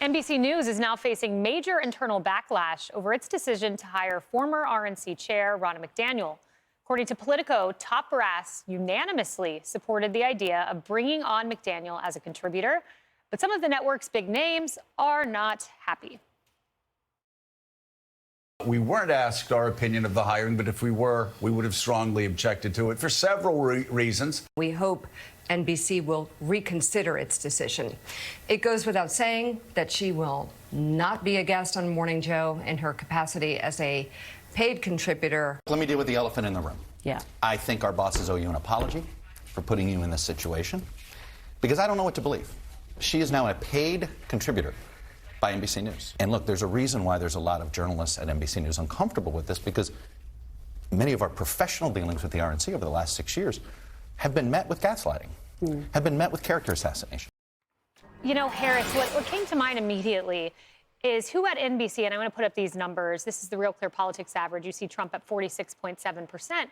NBC News is now facing major internal backlash over its decision to hire former RNC Chair Ronna McDaniel. According to Politico, top brass unanimously supported the idea of bringing on McDaniel as a contributor, but some of the network's big names are not happy. We weren't asked our opinion of the hiring, but if we were, we would have strongly objected to it for several reasons. We hope NBC will reconsider its decision. It goes without saying that she will not be a guest on Morning Joe in her capacity as a paid contributor. Let me deal with the elephant in the room. Yeah. I think our bosses owe you an apology for putting you in this situation, because I don't know what to believe. She is now a paid contributor by NBC News. And look, there's a reason why there's a lot of journalists at NBC News uncomfortable with this, because many of our professional dealings with the RNC over the last 6 years have been met with gaslighting, have been met with character assassination. You know, Harris, what came to mind immediately is who at NBC, and I'm going to put up these numbers. This is the Real Clear Politics average. You see Trump at 46.7%,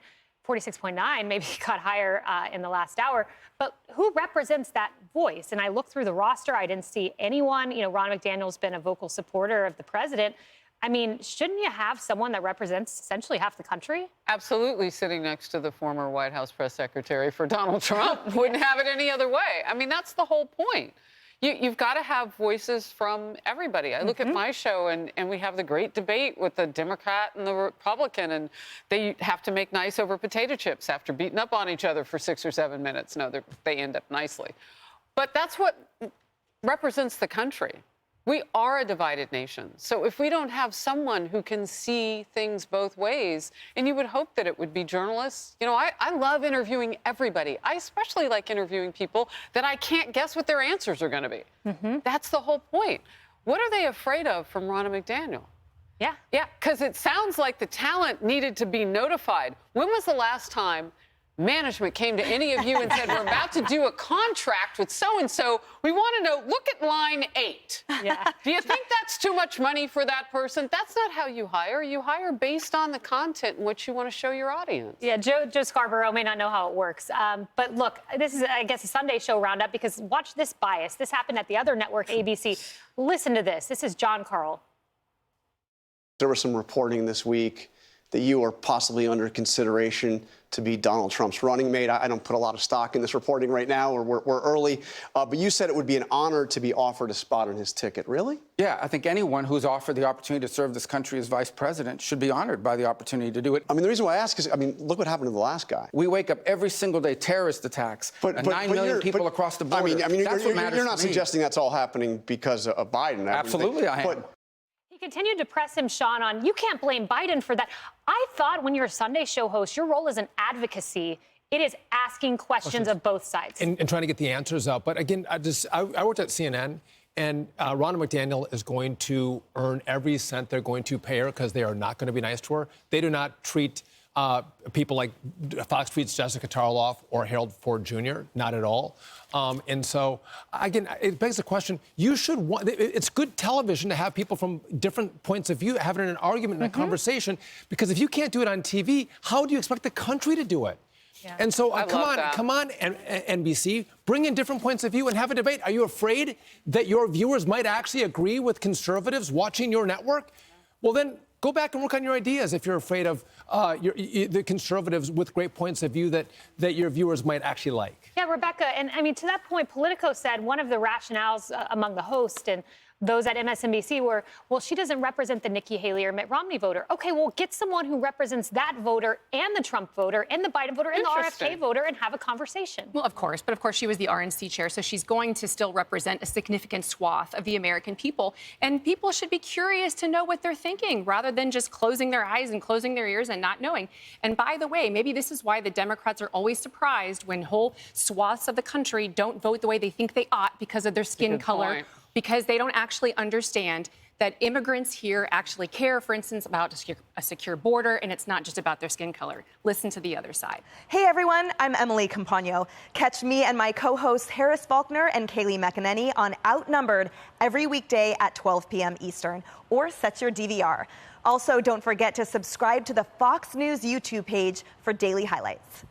46.9%, maybe he got higher in the last hour. But who represents that voice? And I looked through the roster. I didn't see anyone. You know, Ronna McDaniel's been a vocal supporter of the president. I mean, shouldn't you have someone that represents essentially half the country? Absolutely, sitting next to the former White House press secretary for Donald Trump. Wouldn't have it any other way. I mean, that's the whole point. You've got to have voices from everybody. I look at my show, and we have the great debate with the Democrat and the Republican, and they have to make nice over potato chips after beating up on each other for 6 or 7 minutes. No, they end up nicely. But that's what represents the country. We are a divided nation. So if we don't have someone who can see things both ways, and you would hope that it would be journalists. You know, I love interviewing everybody. I especially like interviewing people that I can't guess what their answers are going to be. That's the whole point. What are they afraid of from Ronna McDaniel? Yeah, because it sounds like the talent needed to be notified. When was the last time management came to any of you and said, we're about to do a contract with so-and-so. We want to know, look at line 8. Yeah. Do you think that's too much money for that person? That's not how you hire. You hire based on the content in which you want to show your audience. Yeah, Joe Scarborough may not know how it works. But look, this is, I guess, a Sunday show roundup, because watch this bias. This happened at the other network, ABC. Listen to this. This is John Carl. There was some reporting this week that you are possibly under consideration to be Donald Trump's running mate. I don't put a lot of stock in this reporting right now, or we're early. But you said it would be an honor to be offered a spot on his ticket. Really? Yeah, I think anyone who's offered the opportunity to serve this country as vice president should be honored by the opportunity to do it. I mean, the reason why I ask is, I mean, look what happened to the last guy. We wake up every single day, terrorist attacks, 9 million people across the border. I mean, that's what matters you're not to me. suggesting that's all happening because of Biden. Absolutely, I am. He continued to press him, Sean, on, you can't blame Biden for that. I thought when you're a Sunday show host, your role is an advocacy. It is asking questions of both sides. And trying to get the answers out. But again, I worked at CNN, and Ronna McDaniel is going to earn every cent they're going to pay her, because they are not going to be nice to her. They do not treat people like Fox treats Jessica Tarloff or Harold Ford Jr., not at all. And so, again, it begs the question, it's good television to have people from different points of view having an argument and a conversation, because if you can't do it on TV, how do you expect the country to do it? Yeah. And so, come on, NBC, bring in different points of view and have a debate. Are you afraid that your viewers might actually agree with conservatives watching your network? Well, then go back and work on your ideas if you're afraid of the conservatives with great points of view that your viewers might actually like. Yeah, Rebecca, and I mean, to that point, Politico said one of the rationales among the host and those at MSNBC were, well, she doesn't represent the Nikki Haley or Mitt Romney voter. Okay, well, get someone who represents that voter and the Trump voter and the Biden voter and the RFK voter and have a conversation. Well, of course, but of course she was the RNC chair, so she's going to still represent a significant swath of the American people. And people should be curious to know what they're thinking rather than just closing their eyes and closing their ears and not knowing. And by the way, maybe this is why the Democrats are always surprised when whole swaths of the country don't vote the way they think they ought because of their skin color. Because they don't actually understand that immigrants here actually care, for instance, about a secure border, and it's not just about their skin color. Listen to the other side. Hey, everyone. I'm Emily Campagno. Catch me and my co-hosts Harris Faulkner and Kayleigh McEnany on Outnumbered every weekday at 12 p.m. Eastern, or set your DVR. Also, don't forget to subscribe to the Fox News YouTube page for daily highlights.